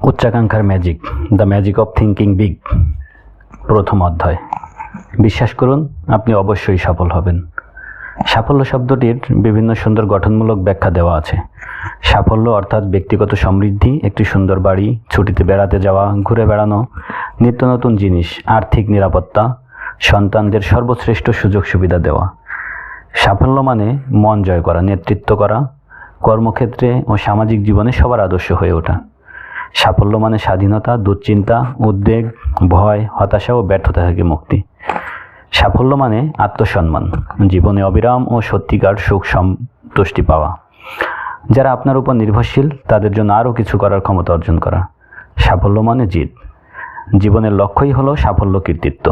উচ্চাকাঙ্ক্ষার magic, the magic of thinking big. প্রথম অধ্যায়। বিশ্বাস করুন, আপনি অবশ্যই সফল হবেন। সাফল্য শব্দটির বিভিন্ন সুন্দর গঠনমূলক ব্যাখ্যা দেওয়া আছে। সাফল্য অর্থাৎ ব্যক্তিগত সমৃদ্ধি, একটি সুন্দর বাড়ি, ছুটিতে বেড়াতে যাওয়া, ঘুরে বেড়ানো, নিত্য নতুন জিনিস, আর্থিক নিরাপত্তা, সন্তানদের সর্বশ্রেষ্ঠ সুযোগ সুবিধা দেওয়া। সাফল্য মানে মন জয় করা, নেতৃত্ব করা, কর্মক্ষেত্রে ও সামাজিক জীবনে সবার আদর্শ হয়ে ওঠা। সাফল্য মানে স্বাধীনতা, দুশ্চিন্তা, উদ্বেগ, ভয়, হতাশা ও ব্যর্থতা থেকে মুক্তি। সাফল্য মানে আত্মসম্মান, জীবনে অবিরাম ও সত্যিকার সুখ সন্তুষ্টি পাওয়া। যারা আপনার উপর নির্ভরশীল তাদের জন্য আরও কিছু করার ক্ষমতা অর্জন করা। সাফল্য মানে জিত। জীবনের লক্ষ্যই হলো সাফল্য, কৃতিত্ব।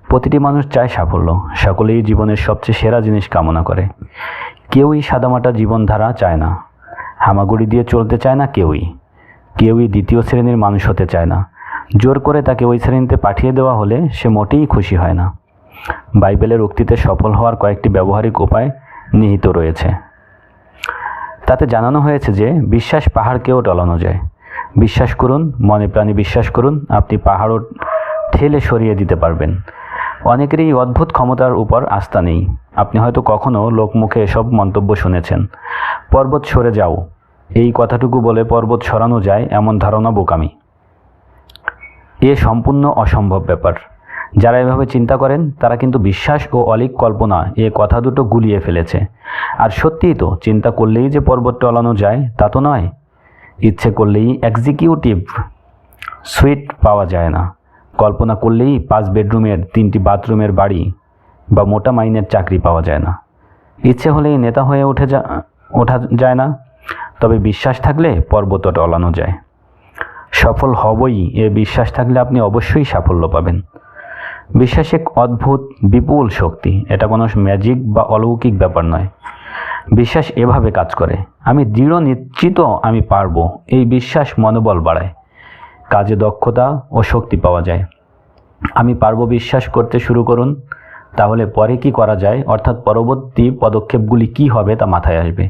প্রতিটি মানুষ চায় সাফল্য, সকলেই জীবনের সবচেয়ে সেরা জিনিস কামনা করে। কেউই সাদামাটা জীবনধারা চায় না, হামাগুড়ি দিয়ে চলতে চায় না। কেউই দ্বিতীয় শ্রেণীর মানুষ হতে চায় না। জোর করে তাকে ওই শ্রেণীতে পাঠিয়ে দেওয়া হলে সে মোটেই খুশি হয় না। বাইবেলের উক্তিতে সফল হওয়ার কয়েকটি ব্যবহারিক উপায় নিহিত রয়েছে। তাতে জানানো হয়েছে যে বিশ্বাস পাহাড়কেও টলানো যায়। বিশ্বাস করুন, মনে প্রাণে বিশ্বাস করুন, আপনি পাহাড়ও ঠেলে সরিয়ে দিতে পারবেন। অনেকেরই এই অদ্ভুত ক্ষমতার উপর আস্থা নেই। আপনি হয়তো কখনো লোকমুখে এসব মন্তব্য শুনেছেন, পর্বত সরে যাও। এই কথাটুকু বলে পর্বত সরানো যায় এমন ধারণা বোকামি। এ সম্পূর্ণ অসম্ভব ব্যাপার। যারা এভাবে চিন্তা করেন তারা কিন্তু বিশ্বাস ও অলীক কল্পনা এ কথা দুটো গুলিয়ে ফেলেছে। আর সত্যিই তো, চিন্তা করলেই যে পর্বত টলানো যায় তা তো নয়। ইচ্ছে করলেই এক্সিকিউটিভ সুইট পাওয়া যায় না। কল্পনা করলেই 5 বেডরুমের 3টি বাথরুমের বাড়ি বা মোটা মাইনের চাকরি পাওয়া যায় না। ইচ্ছে হলেই নেতা হয়ে ওঠা যায় না। তবে বিশ্বাস থাকলে পর্বত টলানো যায়। সফল হবই এ বিশ্বাস থাকলে আপনি অবশ্যই সাফল্য পাবেন। বিশ্বাস এক অদ্ভুত বিপুল শক্তি। এটা কোনো ম্যাজিক বা অলৌকিক ব্যাপার নয়। বিশ্বাস এভাবে কাজ করে, আমি দৃঢ় নিশ্চিত আমি পারবো। এই বিশ্বাস মনোবল বাড়ায়, কাজে দক্ষতা ও শক্তি পাওয়া যায়। আমি পারবো বিশ্বাস করতে শুরু করুন, তাহলে পরে কি করা যায়, অর্থাৎ পরবর্তী পদক্ষেপগুলি কি হবে তা মাথায় আসবে।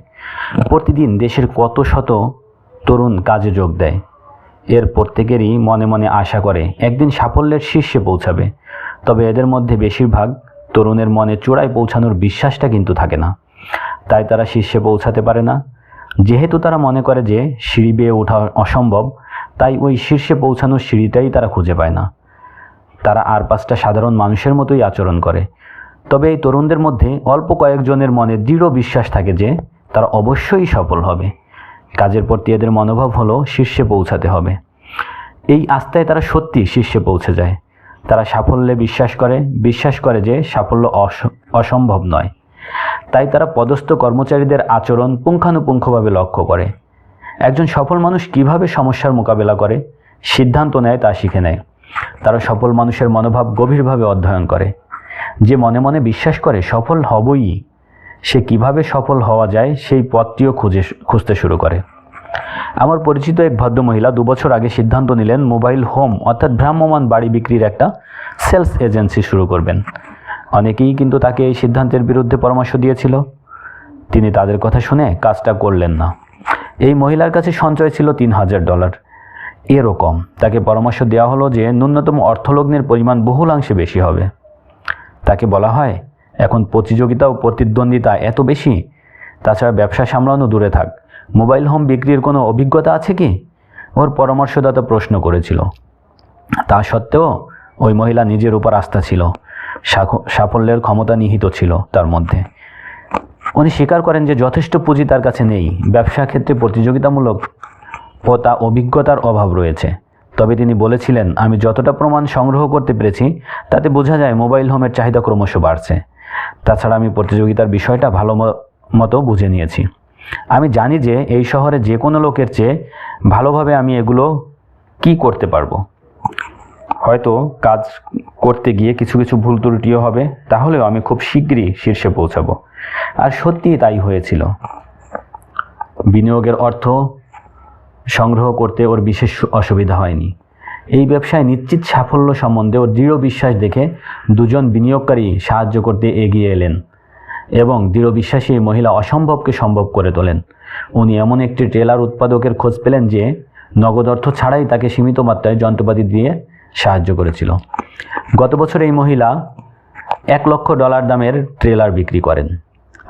প্রতিদিন দেশের কত শত তরুণ কাজে যোগ দেয়। এর প্রত্যেকেরই মনে মনে আশা করে একদিন সাফল্যের শীর্ষে পৌঁছাবে। তবে এদের মধ্যে বেশিরভাগ তরুণের মনে চূড়ায় পৌঁছানোর বিশ্বাসটা কিন্তু থাকে না। তাই তারা শীর্ষে পৌঁছাতে পারে না। যেহেতু তারা মনে করে যে সিঁড়ি বেয়ে ওঠা অসম্ভব, তাই ওই শীর্ষে পৌঁছানোর সিঁড়িটাই তারা খুঁজে পায় না। তারা আর 5টা সাধারণ মানুষের মতোই আচরণ করে। তবে এই তরুণদের মধ্যে অল্প কয়েকজনের মনে দৃঢ় বিশ্বাস থাকে যে তারা অবশ্যই সফল হবে। কাজের প্রতি এদের মনোভাব হলো শীর্ষে পৌঁছাতে হবে। এই আস্থায় তারা সত্যি শীর্ষে পৌঁছে যায়। তারা সাফল্যে বিশ্বাস করে যে সাফল্য অসম্ভব নয়। তাই তারা পদস্থ কর্মচারীদের আচরণ পুঙ্খানুপুঙ্খভাবে লক্ষ্য করে। একজন সফল মানুষ কিভাবে সমস্যার মোকাবেলা করে, সিদ্ধান্ত নেয় তা শিখে নেয়। তারা সফল মানুষের মনোভাব গভীরভাবে অধ্যয়ন করে। যে মনে মনে বিশ্বাস করে সফল হবই, সে কিভাবে সফল হওয়া যায় সেই পথটিও খুঁজতে শুরু করে। আমার পরিচিত এক ভদ্রমহিলা 2 বছর আগে সিদ্ধান্ত নিলেন মোবাইল হোম অর্থাৎ ভ্রাম্যমাণ বাড়ি বিক্রির একটা সেলস এজেন্সি শুরু করবেন। অনেকেই কিন্তু তাকে এই সিদ্ধান্তের বিরুদ্ধে পরামর্শ দিয়েছিল। তিনি তাদের কথা শুনে কাজটা করলেন না। এই মহিলার কাছে সঞ্চয় ছিল $3000। এরকম তাকে পরামর্শ দেওয়া হলো যে ন্যূনতম অর্থলগ্নের পরিমাণ বহুলাংশে বেশি হবে। তাকে বলা হয়, এখন প্রতিযোগিতা ও প্রতিদ্বন্দ্বিতা এত বেশি, তাছাড়া ব্যবসা সামলানো দূরে থাক, মোবাইল হোম বিক্রির কোনো অভিজ্ঞতা আছে কি? ওর পরামর্শদাতা প্রশ্ন করেছিল। তা সত্ত্বেও ওই মহিলা নিজের উপর আস্থা ছিল। সাফল্যের ক্ষমতা নিহিত ছিল তার মধ্যে। উনি স্বীকার করেন যে যথেষ্ট পুঁজি তার কাছে নেই, ব্যবসা ক্ষেত্রে প্রতিযোগিতামূলক ও তা অভিজ্ঞতার অভাব রয়েছে। তবে তিনি বলেছিলেন, আমি যতটা প্রমাণ সংগ্রহ করতে পেরেছি তাতে বোঝা যায় মোবাইল হোমের চাহিদা ক্রমশ বাড়ছে। তাছাড়া আমি প্রতিযোগিতার বিষয়টা ভালো মতো বুঝে নিয়েছি। আমি জানি যে এই শহরে যে কোনো লোকের চেয়ে ভালোভাবে আমি এগুলো কি করতে পারবো। হয়তো কাজ করতে গিয়ে কিছু ভুল ত্রুটিও হবে, তাহলেও আমি খুব শীঘ্রই শীর্ষে পৌঁছাবো। আর সত্যিই তাই হয়েছিল। বিনিয়োগের অর্থ সংগ্রহ করতে ওর বিশেষ অসুবিধা হয়নি। এই ব্যবসায় নিশ্চিত সাফল্য সম্বন্ধে ওর দৃঢ় বিশ্বাস দেখে 2জন বিনিয়োগকারী সাহায্য করতে এগিয়ে এলেন এবং দৃঢ় বিশ্বাসী এই মহিলা অসম্ভবকে সম্ভব করে তোলেন। উনি এমন একটি ট্রেলার উৎপাদকের খোঁজ পেলেন যে নগদ অর্থ ছাড়াই তাকে সীমিত মাত্রায় যন্ত্রপাতি দিয়ে সাহায্য করেছিল। গত বছর এই মহিলা $1 লক্ষ দামের ট্রেলার বিক্রি করেন।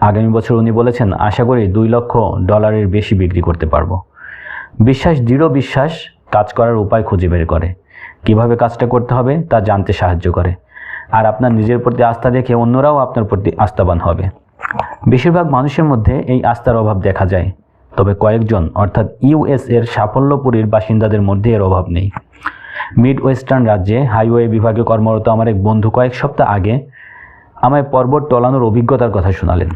আগামী বছর উনি বলেছেন, আশা করি $2 লক্ষ বেশি বিক্রি করতে পারবো। বিশ্বাস, দৃঢ় বিশ্বাস কাজ করার উপায় খুঁজে বের করে, কিভাবে কাজটা করতে হবে তা জানতে সাহায্য করে। আর আপনার নিজের প্রতি আস্থা দেখে অন্যরাও আপনার প্রতি আস্থাবান হবে। বেশিরভাগ মানুষের মধ্যে এই আস্থার অভাব দেখা যায়, তবে কয়েকজন অর্থাৎ ইউএস এর সাফল্যপুরীর বাসিন্দাদের মধ্যে এর অভাব নেই। মিড ওয়েস্টার্ন রাজ্যে হাইওয়ে বিভাগে কর্মরত আমার এক বন্ধু কয়েক সপ্তাহ আগে আমায় পর্বত টলানোর অভিজ্ঞতার কথা শোনালেন।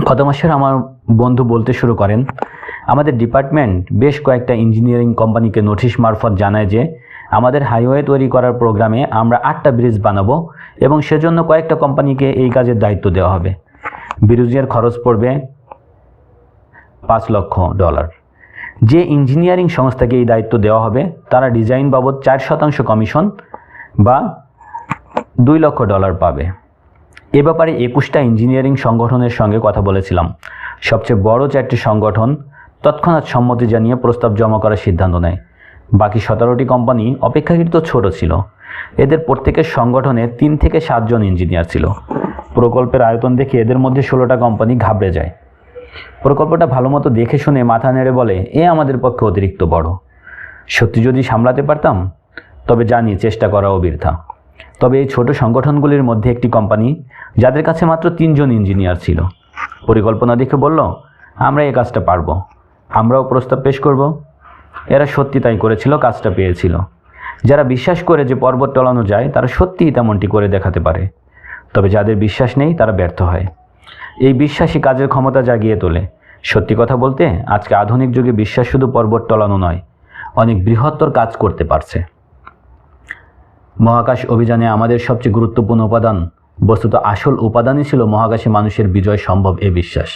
গত মাসের আমার বন্ধু বলতে শুরু করেন, আমাদের ডিপার্টমেন্ট বেশ কয়েকটা ইঞ্জিনিয়ারিং কোম্পানিকে নোটিশ মারফত জানায় যে আমাদের হাইওয়ে তৈরি করার প্রোগ্রামে আমরা 8টা ব্রিজ বানাবো এবং সেজন্য কয়েকটা কোম্পানিকে এই কাজের দায়িত্ব দেওয়া হবে। ব্রিজের খরচ পড়বে $5 লক্ষ। যে ইঞ্জিনিয়ারিং সংস্থাকে এই দায়িত্ব দেওয়া হবে তারা ডিজাইন বাবদ 4% কমিশন বা $2 লক্ষ পাবে। এ ব্যাপারে 21টা ইঞ্জিনিয়ারিং সংগঠনের সঙ্গে কথা বলেছিলাম। সবচেয়ে বড় 4টি সংগঠন তৎক্ষণাৎ সম্মতি জানিয়ে প্রস্তাব জমা করার সিদ্ধান্ত নেয়। বাকি 17টি কোম্পানি অপেক্ষাকৃত ছোট ছিল। এদের প্রত্যেকের সংগঠনে 3 থেকে 7 জন ইঞ্জিনিয়ার ছিল। প্রকল্পের আয়তন দেখে এদের মধ্যে 16টা কোম্পানি ঘাবড়ে যায়। প্রকল্পটা ভালো মতো দেখে শুনে মাথা নেড়ে বলে, এ আমাদের পক্ষে অতিরিক্ত বড়। সত্যি যদি সামলাতে পারতাম তবে জানি চেষ্টা করাও বৃথা। তবে এই ছোট সংগঠনগুলির মধ্যে একটি কোম্পানি, যাদের কাছে মাত্র 3 জন ইঞ্জিনিয়ার ছিল, পরিকল্পনা দেখে বলল, আমরা এই কাজটা পারব, আমরাও প্রস্তাব পেশ করব। এরা সত্যি তাই করেছিল, কাজটা পেয়েছিল। যারা বিশ্বাস করে যে পর্বত টলানো যায় তারা সত্যিই তেমনটি করে দেখাতে পারে, তবে যাদের বিশ্বাস নেই তারা ব্যর্থ হয়। এই বিশ্বাসই কাজের ক্ষমতা জাগিয়ে তোলে। সত্যি কথা বলতে আজকে আধুনিক যুগে বিশ্বাস শুধু পর্বত টলানো নয়, অনেক বৃহত্তর কাজ করতে পারছে। মহাকাশ অভিযানে আমাদের সবচেয়ে গুরুত্বপূর্ণ উপাদান, বস্তুত আসল উপাদানই ছিল মহাকাশে মানুষের বিজয় সম্ভব এ বিশ্বাস।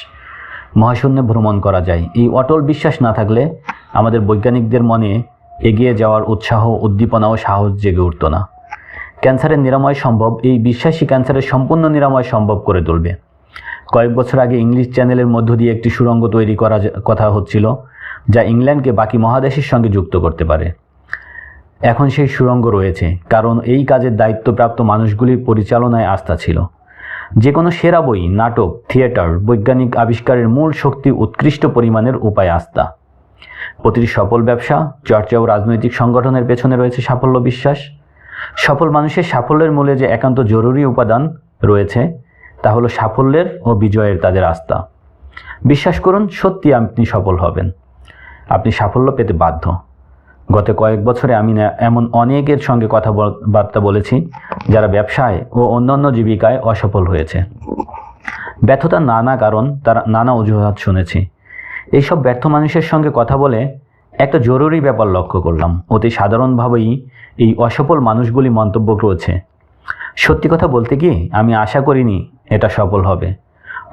মহাশূন্যে ভ্রমণ করা যায়, এই অটল বিশ্বাস না থাকলে আমাদের বৈজ্ঞানিকদের মনে এগিয়ে যাওয়ার উৎসাহ, উদ্দীপনা ও সাহস জেগে উঠত না। ক্যান্সারের নিরাময় সম্ভব, এই বিশ্বাসই ক্যান্সারের সম্পূর্ণ নিরাময় সম্ভব করে তুলবে। কয়েক বছর আগে ইংলিশ চ্যানেলের মধ্য দিয়ে একটি সুড়ঙ্গ তৈরি করার কথা হচ্ছিল, যা ইংল্যান্ডকে বাকি মহাদেশের সঙ্গে যুক্ত করতে পারে। এখন সেই সুড়ঙ্গ রয়েছে, কারণ এই কাজের দায়িত্বপ্রাপ্ত মানুষগুলির পরিচালনায় আস্থা ছিল। যে কোনো সেরা বই, নাটক, থিয়েটার, বৈজ্ঞানিক আবিষ্কারের মূল শক্তি উৎকৃষ্ট পরিমাণের উপায় আস্থা। প্রতিটি সফল ব্যবসা, চর্চা ও রাজনৈতিক সংগঠনের পেছনে রয়েছে সাফল্য বিশ্বাস। সফল মানুষের সাফল্যের মূলে যে একান্ত জরুরি উপাদান রয়েছে তা হলো সাফল্যের ও বিজয়ের তাদের আস্থা। বিশ্বাস করুন, সত্যি আপনি সফল হবেন, আপনি সাফল্য পেতে বাধ্য। গত কয়েক বছরে আমি এমন অনেকের সঙ্গে কথাবার্তা বলেছি যারা ব্যবসায় ও অন্যান্য জীবিকায় অসফল হয়েছে। ব্যর্থতার নানা কারণ, তারা নানা অজুহাত শুনেছি। এইসব ব্যর্থ মানুষের সঙ্গে কথা বলে একটা জরুরি ব্যাপার লক্ষ্য করলাম। অতি সাধারণভাবেই এই অসফল মানুষগুলি মন্তব্য করেছে, সত্যি কথা বলতে কি আমি আশা করিনি এটা সফল হবে,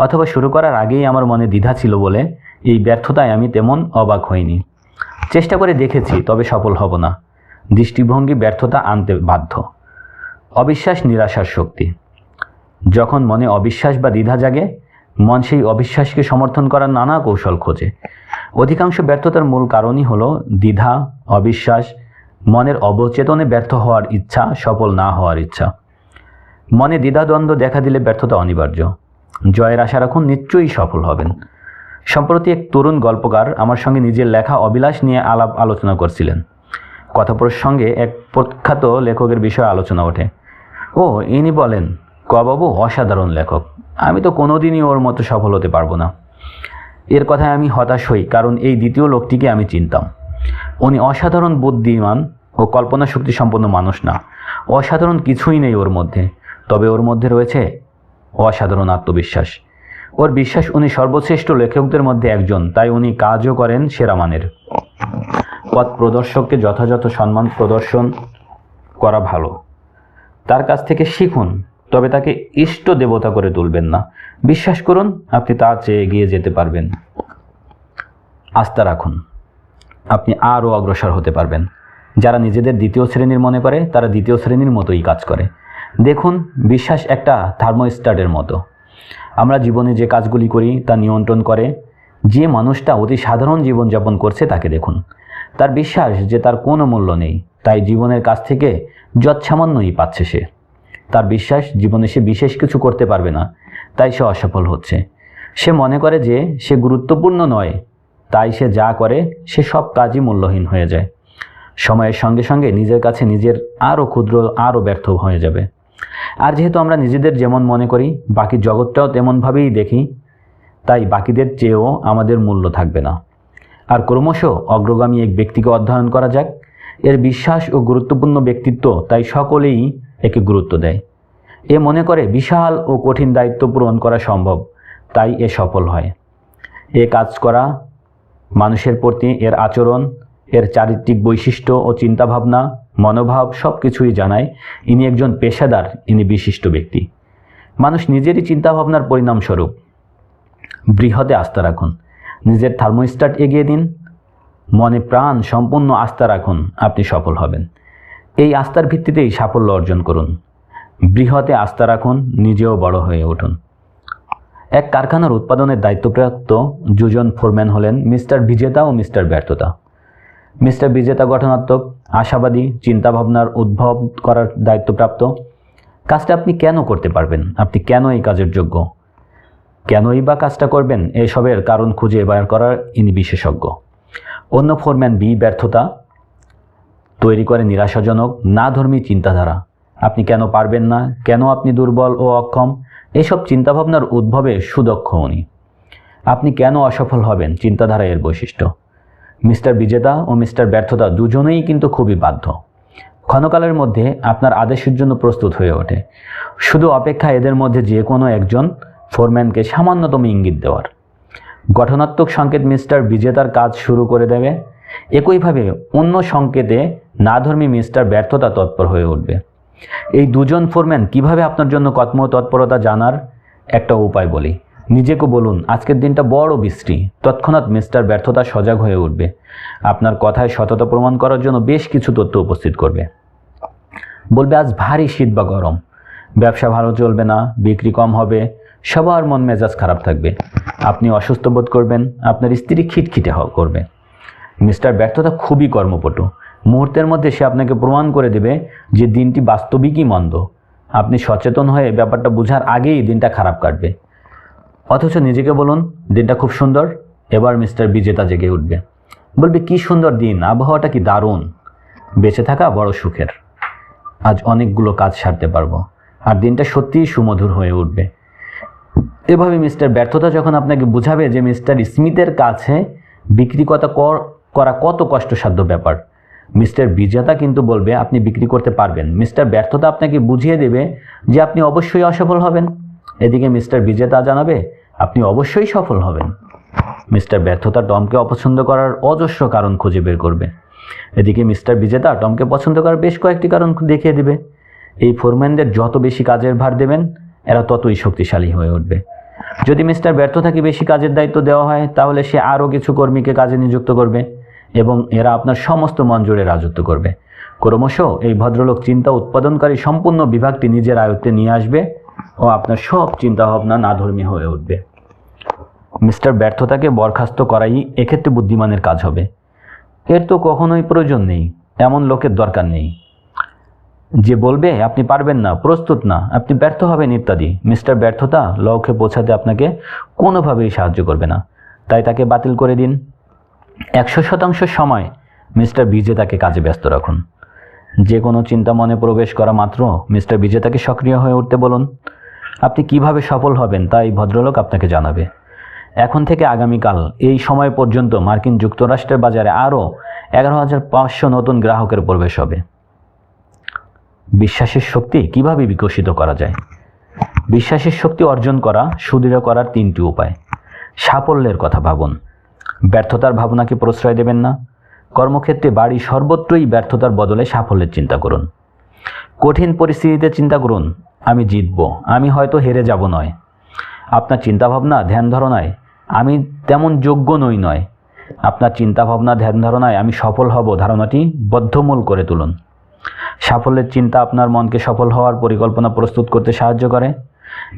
অথবা শুরু করার আগেই আমার মনে দ্বিধা ছিল বলে এই ব্যর্থতায় আমি তেমন অবাক হইনি। চেষ্টা করে দেখেছি, তবে সফল হব না। দৃষ্টিভঙ্গি ব্যর্থতা আনতে বাধ্য। অবিশ্বাস নিরাশার শক্তি। যখন মনে অবিশ্বাস বা দ্বিধা জাগে, মন সেই অবিশ্বাসকে সমর্থন করার নানা কৌশল খোঁজে। অধিকাংশ ব্যর্থতার মূল কারণই হলো দ্বিধা, অবিশ্বাস, মনের অবচেতনে ব্যর্থ হওয়ার ইচ্ছা, সফল না হওয়ার ইচ্ছা। মনে দ্বিধাদ্বন্দ্ব দেখা দিলে ব্যর্থতা অনিবার্য। জয়ের আশা রাখুন, নিশ্চয়ই সফল হবেন। সম্প্রতি এক তরুণ গল্পকার আমার সঙ্গে নিজের লেখা অবিলাস নিয়ে আলোচনা করছিলেন। কথা প্রসঙ্গে এক প্রখ্যাত লেখকের বিষয়ে আলোচনা ওঠে। ও, ইনি বলেন, বাবু অসাধারণ লেখক, আমি তো কোনোদিনই ওর মতো সফল হতে পারবো না। এর কথায় আমি হতাশ হই, কারণ এই দ্বিতীয় লোকটিকে আমি চিনতাম। উনি অসাধারণ বুদ্ধিমান ও কল্পনা শক্তি সম্পন্ন মানুষ না, অসাধারণ কিছুই নেই ওর মধ্যে, তবে ওর মধ্যে রয়েছে অসাধারণ আত্মবিশ্বাস। ওর বিশ্বাস উনি সর্বশ্রেষ্ঠ লেখকদের মধ্যে একজন, তাই উনি কাজও করেন সেরা মানের। পথ প্রদর্শককে যথাযথ সম্মান প্রদর্শন করা ভালো, তার কাছ থেকে শিখুন, তবে তাকে ইষ্ট দেবতা করে তুলবেন না। বিশ্বাস করুন, আপনি তার চেয়ে এগিয়ে যেতে পারবেন। আস্থা রাখুন, আপনি আরও অগ্রসর হতে পারবেন। যারা নিজেদের দ্বিতীয় শ্রেণীর মনে করে তারা দ্বিতীয় শ্রেণীর মতোই কাজ করে। দেখুন, বিশ্বাস একটা থার্মোস্ট্যাটের মতো। আমরা জীবনে যে কাজগুলি করি তা নিয়ন্ত্রণ করে। যে মানুষটা অতি সাধারণ জীবনযাপন করছে তাকে দেখুন। তার বিশ্বাস যে তার কোনো মূল্য নেই, তাই জীবনের কাছ থেকে যৎসামান্যই পাচ্ছে সে। তার বিশ্বাস জীবনে সে বিশেষ কিছু করতে পারবে না, তাই সে অসফল হচ্ছে। সে মনে করে যে সে গুরুত্বপূর্ণ নয়, তাই সে যা করে সে সব কাজই মূল্যহীন হয়ে যায়। সময়ের সঙ্গে সঙ্গে নিজের কাছে নিজের আরও ক্ষুদ্র, আরও ব্যর্থ হয়ে যাবে। আর যেহেতু আমরা নিজেদের যেমন মনে করি, বাকি জগৎটাও তেমনভাবেই দেখি, তাই বাকিদের চেয়েও আমাদের মূল্য থাকবে না। আর ক্রমশ অগ্রগামী এক ব্যক্তিকে অধ্যয়ন করা যাক। এর বিশ্বাস ও গুরুত্বপূর্ণ ব্যক্তিত্ব, তাই সকলেই একে গুরুত্ব দেয়। এ মনে করে বিশাল ও কঠিন দায়িত্ব পূরণ করা সম্ভব, তাই এ সফল হয়। এ কাজ করা মানুষের প্রতি এর আচরণ, এর চারিত্রিক বৈশিষ্ট্য ও চিন্তাভাবনা, মনোভাব সব কিছুই জানায় ইনি একজন পেশাদার, ইনি বিশিষ্ট ব্যক্তি। মানুষ নিজেরই চিন্তাভাবনার পরিণামস্বরূপ। বৃহতে আস্থা রাখুন, নিজের থার্মোস্ট্যাট এগিয়ে দিন, মনে প্রাণ সম্পূর্ণ আস্থা রাখুন, আপনি সফল হবেন। এই আস্থার ভিত্তিতেই সাফল্য অর্জন করুন। বৃহতে আস্থা রাখুন, নিজেও বড় হয়ে উঠুন। এক কারখানার উৎপাদনের দায়িত্বপ্রাপ্ত দুজন ফোরম্যান হলেন মিস্টার বিজেতা ও মিস্টার ব্যর্থতা। মিস্টার বিজেতা গঠনাত্মক, আশাবাদী, চিন্তাভাবনার উদ্ভব করার দায়িত্বপ্রাপ্ত। কাজটা আপনি কেন করতে পারবেন, আপনি কেন এই কাজের যোগ্য, কেনই বা কাজটা করবেন, এসবের কারণ খুঁজে বের করার ইনি বিশেষজ্ঞ। অন্য ফোরম্যান বি ব্যর্থতা, তৈরি করে নিরাশাজনক, নাধর্মী চিন্তাধারা। আপনি কেন পারবেন না, কেন আপনি দুর্বল ও অক্ষম, এসব চিন্তাভাবনার উদ্ভবে সুদক্ষ উনি। আপনি কেন অসফল হবেন, চিন্তাধারা এর বৈশিষ্ট্য। মিস্টার বিজেতা ও মিস্টার ব্যর্থতা দুজনেই কিন্তু খুবই বাধ্য। ক্ষণকালের মধ্যে আপনার আদেশের জন্য প্রস্তুত হয়ে ওঠে। শুধু অপেক্ষা এদের মধ্যে যে কোনো একজন ফোরম্যানকে সামান্যতম ইঙ্গিত দেওয়ার। গঠনাত্মক সংকেত মিস্টার বিজেতার কাজ শুরু করে দেবে। একইভাবে অন্য সংকেতে নাধর্মী মিস্টার ব্যর্থতা তৎপর হয়ে উঠবে। এই দুজন ফোরম্যান কিভাবে আপনার জন্য কর্মতৎপরতা জানার একটা উপায় বলি। নিজেকে বলুন, আজকের দিনটা বড় বৃষ্টি। তৎক্ষণাৎ মিস্টার ব্যর্থতা সজাগ হয়ে উঠবে। আপনার কথায় সততা প্রমাণ করার জন্য বেশ কিছু তথ্য উপস্থিত করবে। বলবে, আজ ভারী শীত বা গরম, ব্যবসা ভালো চলবে না, বিক্রি কম হবে, সবার মন মেজাজ খারাপ থাকবে, আপনি অসুস্থ বোধ করবেন, আপনার স্ত্রী খিটখিটে করবে। মিস্টার ব্যর্থতা খুবই কর্মপটু। মুহূর্তের মধ্যে সে আপনাকে প্রমাণ করে দেবে যে দিনটি বাস্তবিকই মন্দ। আপনি সচেতন হয়ে ব্যাপারটা বোঝার আগেই দিনটা খারাপ কাটবে। অথচ নিজেকে বলুন, দিনটা খুব সুন্দর। এবার মিস্টার বিজেতা জেগে উঠবে, বলবে, কি সুন্দর দিন, আবহাওয়াটা কি দারুণ, বেঁচে থাকা বড় সুখের, আজ অনেকগুলো কাজ সারতে পারবো, আর দিনটা সত্যিই সুমধুর হয়ে উঠবে। এভাবে মিস্টার ব্যর্থতা যখন আপনাকে বুঝাবে যে মিস্টার স্মিথের কাছে বিক্রি করা কত কষ্টসাধ্য ব্যাপার, মিস্টার বিজেতা কিন্তু বলবে আপনি বিক্রি করতে পারবেন। মিস্টার ব্যর্থতা আপনাকে বুঝিয়ে দেবে যে আপনি অবশ্যই অসফল হবেন। এদিকে মিস্টার বিজেতা জানাবে আপনি অবশ্যই সফল হবেন। মিস্টার ব্যর্থতা টমকে অপছন্দ করার অজস্র কারণ খুঁজে বের করবে। এদিকে মিস্টার বিজেতা টমকে পছন্দ করার বেশ কয়েকটি কারণ দেখিয়ে দেবে। এই ফোরম্যানদের যত বেশি কাজের ভার দেবেন, এরা ততই শক্তিশালী হয়ে উঠবে। যদি মিস্টার ব্যর্থতাকে বেশি কাজের দায়িত্ব দেওয়া হয়, তাহলে সে আরও কিছু কর্মীকে কাজে নিযুক্ত করবে এবং এরা আপনার সমস্ত মন জুড়ে রাজত্ব করবে। ক্রমশ এই ভদ্রলোক চিন্তা উৎপাদনকারী সম্পূর্ণ বিভাগটি নিজের আয়ত্তে নিয়ে আসবে ও আপনার সব চিন্তাভাবনা নাধর্মী হয়ে উঠবে। মিস্টার ব্যর্থতাকে বরখাস্ত করাই এক্ষেত্রে বুদ্ধিমানের কাজ হবে। এর তো কখনোই প্রয়োজন নেই, এমন লোকের দরকার নেই যে বলবে আপনি পারবেন না, প্রস্তুত না, আপনি ব্যর্থ হবেন ইত্যাদি। মিস্টার ব্যর্থতা লক্ষ্যে পৌঁছাতে আপনাকে কোনোভাবেই সাহায্য করবে না, তাই তাকে বাতিল করে দিন। 100% সময় মিস্টার বিজেতাকে কাজে ব্যস্ত রাখুন। যে কোনো চিন্তা মনে প্রবেশ করা মাত্র মিস্টার বিজেতাকে সক্রিয় হয়ে উঠতে বলুন। আপনি কিভাবে সফল হবেন তা এই ভদ্রলোক আপনাকে জানাবে। এখন থেকে আগামীকাল এই সময় পর্যন্ত মার্কিন যুক্তরাষ্ট্রের বাজারে আরও 11,500 নতুন গ্রাহকের প্রবেশ হবে। বিশ্বাসের শক্তি কিভাবে বিকশিত করা যায়? বিশ্বাসের শক্তি অর্জন করা, সুদৃঢ় করার 3টি উপায়। সাফল্যের কথা ভাবুন, ব্যর্থতার ভাবনাকে প্রশ্রয় দেবেন না। কর্মক্ষেত্রে, বাড়ি, সর্বত্রই ব্যর্থতার বদলে সাফল্যের চিন্তা করুন। কঠিন পরিস্থিতিতে চিন্তা করুন, আমি জিতব, আমি হয়তো হেরে যাব নয়। আপনার চিন্তাভাবনা, ধ্যান ধারণায় আমি তেমন যোগ্য নই নয়। আপনার চিন্তাভাবনা, ধ্যান ধারণায় আমি সফল হব ধারণাটি বদ্ধমূল করে তুলুন। সাফল্যের চিন্তা আপনার মনকে সফল হওয়ার পরিকল্পনা প্রস্তুত করতে সাহায্য করে।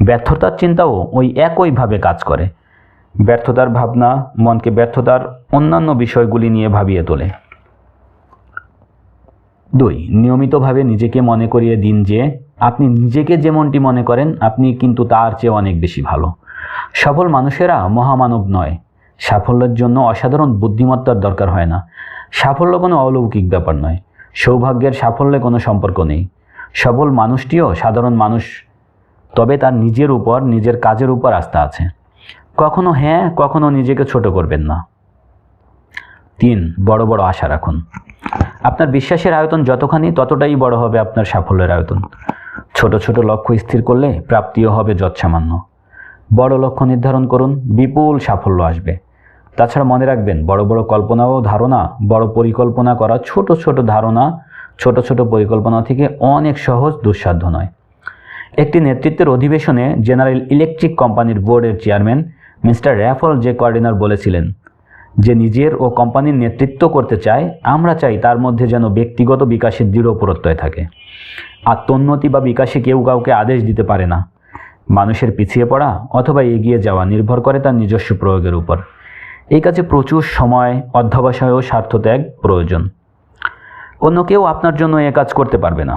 ব্যর্থতার চিন্তাও ওই একইভাবে কাজ করে। ব্যর্থতার ভাবনা মনকে ব্যর্থতার অন্যান্য বিষয়গুলি নিয়ে ভাবিয়ে তোলে। 2. নিয়মিতভাবে নিজেকে মনে করিয়ে দিন যে আপনি নিজেকে যেমনটি মনে করেন আপনি কিন্তু তার চেয়ে অনেক বেশি ভালো। সফল মানুষেরা মহামানব নয়। সাফল্যের জন্য অসাধারণ বুদ্ধিমত্তার দরকার হয় না। সাফল্য কোনো অলৌকিক ব্যাপার নয়। সৌভাগ্যের সাফল্যে কোনো সম্পর্ক নেই। সফল মানুষটিও সাধারণ মানুষ, তবে তার নিজের উপর, নিজের কাজের উপর আস্থা আছে। কখনো হ্যাঁ, কখনো নিজেকে ছোট করবেন না। 3. বড় বড় আশা রাখুন। আপনার বিশ্বাসের আয়তন যতখানি ততটাই বড় হবে আপনার সাফল্যের আয়তন। ছোট ছোট লক্ষ্য স্থির করলে প্রাপ্তিও হবে যৎসামান্য। বড় লক্ষ্য নির্ধারণ করুন, বিপুল সাফল্য আসবে। তাছাড়া মনে রাখবেন, বড় বড় কল্পনা ও ধারণা বড় পরিকল্পনা করা ছোট ছোট ধারণা ছোট ছোট পরিকল্পনা থেকে অনেক সহজ, দুঃসাধ্য নয়। একটি নেতৃত্বের অধিবেশনে জেনারেল ইলেকট্রিক কোম্পানির বোর্ডের চেয়ারম্যান মিস্টার র্যাফল জে কর্ডিনার বলেছিলেন, যে নিজের ও কোম্পানির নেতৃত্ব করতে চায়, আমরা চাই তার মধ্যে যেন ব্যক্তিগত বিকাশের দৃঢ় প্রত্যয় থাকে। আত্মোন্নতি বা বিকাশে কেউ কাউকে আদেশ দিতে পারে না। মানুষের পিছিয়ে পড়া অথবা এগিয়ে যাওয়া নির্ভর করে তার নিজস্ব প্রয়োগের উপর। এই কাজে প্রচুর সময়, অধ্যবসায় ও স্বার্থত্যাগ প্রয়োজন। অন্য কেউ আপনার জন্য এ কাজ করতে পারবে না।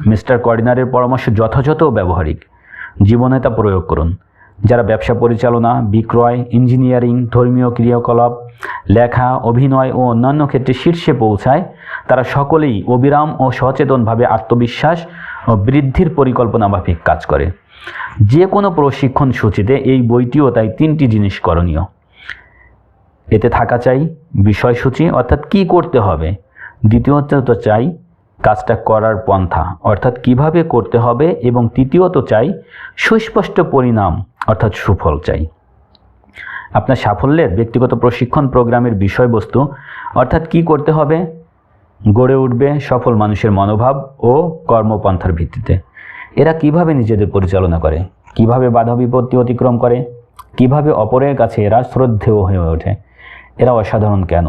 মিস্টার কর্ডিনারের পরামর্শ যথাযথ ও ব্যবহারিক। জীবনে তা প্রয়োগ করুন। যারা ব্যবসা পরিচালনা, বিক্রয়, ইঞ্জিনিয়ারিং, ধর্মীয় ক্রিয়াকলাপ, লেখা, অভিনয় ও অন্যান্য ক্ষেত্রে শীর্ষে পৌঁছায়, তারা সকলেই অবিরাম ও সচেতনভাবে আত্মবিশ্বাস ও বৃদ্ধির পরিকল্পনা মাফিক কাজ করে। যে কোনো প্রশিক্ষণ সূচিতে এই বইটিও তাই 3টি জিনিস করণীয়। এতে থাকা চাই বিষয়সূচি, অর্থাৎ কি করতে হবে। দ্বিতীয়ত চাই কাজটা করার পন্থা, অর্থাৎ কিভাবে করতে হবে, এবং তৃতীয়ত চাই সুস্পষ্ট পরিণাম, অর্থাৎ সুফল চাই। আপনার সাফল্যের ব্যক্তিগত প্রশিক্ষণ প্রোগ্রামের বিষয়বস্তু, অর্থাৎ কি করতে হবে, গড়ে উঠবে সফল মানুষের মনোভাব ও কর্মপন্থার ভিত্তিতে। এরা কিভাবে নিজেদের পরিচালনা করে, কিভাবে বাধা বিপত্তি অতিক্রম করে, কিভাবে অপরের কাছে এরা শ্রদ্ধেয় হয়ে ওঠে, এরা অসাধারণ কেন,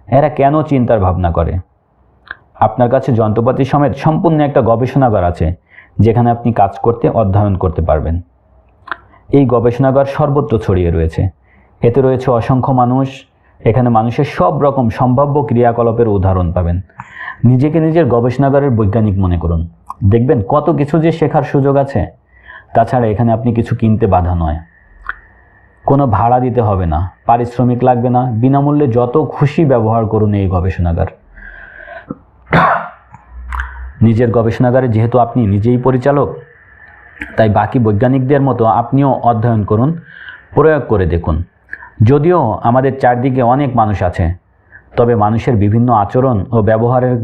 এরা কেন চিন্তার ভাবনা করে। আপনার কাছে যন্ত্রপাতি সমেত সম্পূর্ণ একটা গবেষণাগার আছে, যেখানে আপনি কাজ করতে, অধ্যয়ন করতে পারবেন। এই গবেষণাগার সর্বত্র ছড়িয়ে রয়েছে। এতে রয়েছে অসংখ্য মানুষ। এখানে মানুষের সব রকম সম্ভাব্য ক্রিয়াকলাপের উদাহরণ পাবেন। নিজেকে নিজের গবেষণাগারের বৈজ্ঞানিক মনে করুন। দেখবেন কত কিছু যে শেখার সুযোগ আছে। তাছাড়া এখানে আপনি কিছু কিনতে বাধা নয়, কোনো ভাড়া দিতে হবে না, পারিশ্রমিক লাগবে না। বিনামূল্যে যত খুশি ব্যবহার করুন এই গবেষণাগার। নিজের গবেষণাগারে যেহেতু আপনি নিজেই পরিচালক, তাই বাকি বৈজ্ঞানিকদের মতো আপনিও অধ্যয়ন করুন, প্রয়োগ করে দেখুন। যদিও আমাদের চারদিকে অনেক মানুষ আছে, তবে মানুষের বিভিন্ন আচরণ ও ব্যবহারের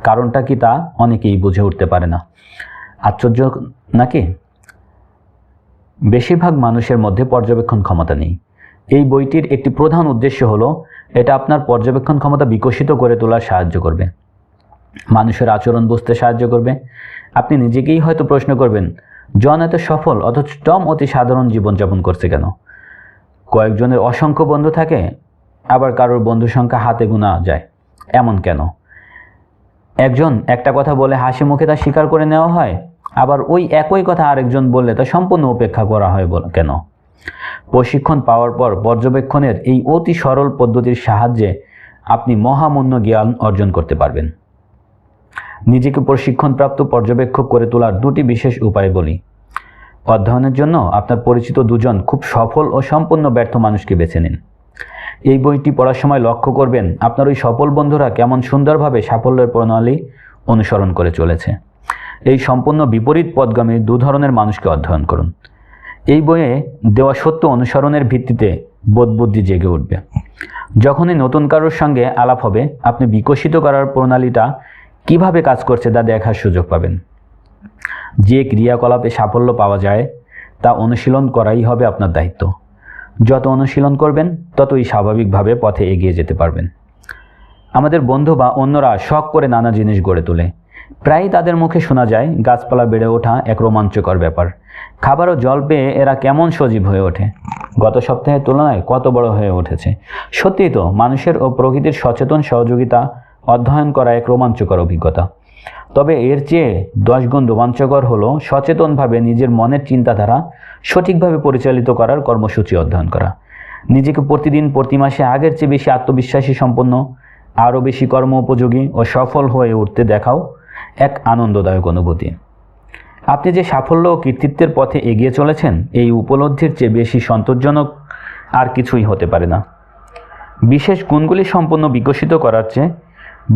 কারণটা কি তা অনেকেই বুঝে উঠতে পারে না। আশ্চর্য নাকি? বেশিরভাগ মানুষের মধ্যে পর্যবেক্ষণ ক্ষমতা নেই। এই বইটির একটি প্রধান উদ্দেশ্য হলো এটা আপনার পর্যবেক্ষণ ক্ষমতা বিকশিত করে তোলার সাহায্য করবে, মানুষের আচরণ বুঝতে সাহায্য করবে। আপনি নিজেকেই হয়তো প্রশ্ন করবেন, জন এত সফল অথচ টম অতি সাধারণ জীবনযাপন করছে কেন? কয়েকজনের অসংখ্য বন্ধু থাকে, আবার কারোর বন্ধু সংখ্যা হাতে গোনা যায়, এমন কেন? একজন একটা কথা বলে হাসি মুখে তা স্বীকার করে নেওয়া হয়, আবার ওই একই কথা আরেকজন বললে তা সম্পূর্ণ উপেক্ষা করা হয় কেন? প্রশিক্ষণ পাওয়ার পর পর্যবেক্ষণের এই অতি সরল পদ্ধতির সাহায্যে আপনি মহামূল্য জ্ঞান অর্জন করতে পারবেন। নিজেকে প্রশিক্ষণপ্রাপ্ত পর্যবেক্ষক করে তোলার 2টি বিশেষ উপায় বলি। অধ্যয়নের জন্য আপনার পরিচিত 2জন খুব সফল ও সম্পূর্ণ ব্যর্থ মানুষকে বেছে নিন। এই বইটি পড়ার সময় লক্ষ্য করবেন আপনার ওই সফল বন্ধুরা কেমন সুন্দরভাবে সাফল্যের প্রণালী অনুসরণ করে চলেছে। এই সম্পূর্ণ বিপরীত পথগামী 2 ধরনের মানুষকে অধ্যয়ন করুন। এই বইয়ে দেওয়া সত্য অনুসরণের ভিত্তিতে বোধবুদ্ধি জেগে উঠবে। যখনই নতুন কারোর সঙ্গে আলাপ হবে, আপনি বিকশিত করার প্রণালীটা কিভাবে কাজ করছে তা দেখার সুযোগ পাবেন। যে ক্রিয়াকলাপে সাফল্য পাওয়া যায় তা অনুশীলন করাই হবে আপনার দায়িত্ব। যত অনুশীলন করবেন ততই স্বাভাবিকভাবে পথে এগিয়ে যেতে পারবেন। আমাদের বন্ধু বা অন্যরা শখ করে নানা জিনিস গড়ে তোলে। প্রায়ই তাদের মুখে শোনা যায় গাছপালা বেড়ে ওঠা এক রোমাঞ্চকর ব্যাপার। খাবার ও জল পেয়ে এরা কেমন সজীব হয়ে ওঠে, গত সপ্তাহের তুলনায় কত বড় হয়ে উঠেছে। সত্যিই তো, মানুষের ও প্রকৃতির সচেতন সহযোগিতা অধ্যয়ন করা এক রোমাঞ্চকর অভিজ্ঞতা। তবে এর চেয়ে 10 গুণ রোমাঞ্চকর হলো সচেতনভাবে নিজের মনের চিন্তাধারা সঠিকভাবে পরিচালিত করার কর্মসূচি অধ্যয়ন করা। নিজেকে প্রতিদিন, প্রতি মাসে আগের চেয়ে বেশি আত্মবিশ্বাসী সম্পন্ন, আরও বেশি কর্ম উপযোগী ও সফল হয়ে উঠতে দেখাও এক আনন্দদায়ক অনুভূতি। আপনি যে সাফল্য ও কৃতিত্বের পথে এগিয়ে চলেছেন, এই উপলব্ধির চেয়ে বেশি সন্তোষজনক আর কিছুই হতে পারে না। বিশেষ গুণগুলি সম্পূর্ণ বিকশিত করার চেয়ে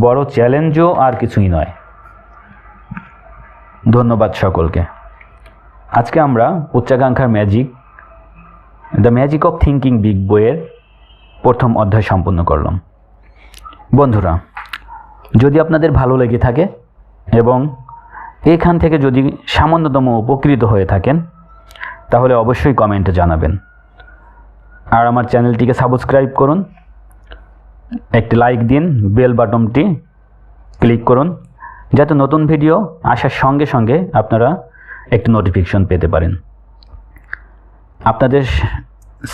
বড় চ্যালেঞ্জও আর কিছুই নয়। ধন্যবাদ সকলকে। আজকে আমরা উচ্চাকাঙ্ক্ষার magic, the magic of thinking big বইয়ের প্রথম অধ্যায় সম্পূর্ণ করলাম। বন্ধুরা, যদি আপনাদের ভালো লেগে থাকে এবং এখান থেকে যদি সামান্যতম উপকৃত হয়ে থাকেন, তাহলে অবশ্যই কমেন্টে জানাবেন। আর আমার চ্যানেলটিকে সাবস্ক্রাইব করুন, একটি লাইক দিন, বেল বাটনটি ক্লিক করুন, যাতে নতুন ভিডিও আসার সঙ্গে সঙ্গে আপনারা একটি নোটিফিকেশন পেতে পারেন। আপনাদের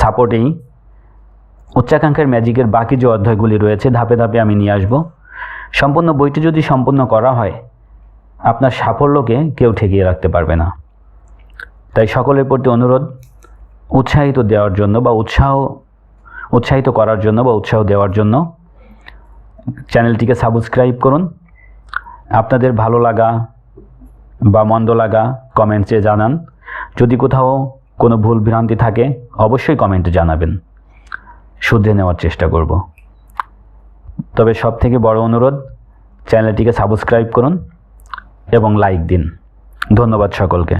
সাপোর্টেই উচ্চাকাঙ্ক্ষার ম্যাজিকের বাকি যে অধ্যায়গুলি রয়েছে ধাপে ধাপে আমি নিয়ে আসব। সম্পূর্ণ বইটি যদি সম্পূর্ণ করা হয়, আপনার সাফল্যকে কেউ ঠেকিয়ে রাখতে পারবে না। তাই সকলের প্রতি অনুরোধ, উৎসাহিত দেওয়ার জন্য বা উৎসাহিত করার জন্য বা উৎসাহ দেওয়ার জন্য চ্যানেলটিকে সাবস্ক্রাইব করুন। আপনাদের ভালো লাগা বা মন্দ লাগা কমেন্টসে জানান। যদি কোথাও কোনো ভুল ভ্রান্তি থাকে অবশ্যই কমেন্টে জানাবেন, শুধরে নেওয়ার চেষ্টা করব। তবে সবথেকে বড় অনুরোধ, চ্যানেলটিকে সাবস্ক্রাইব করুন এবং লাইক দিন। ধন্যবাদ সকলকে।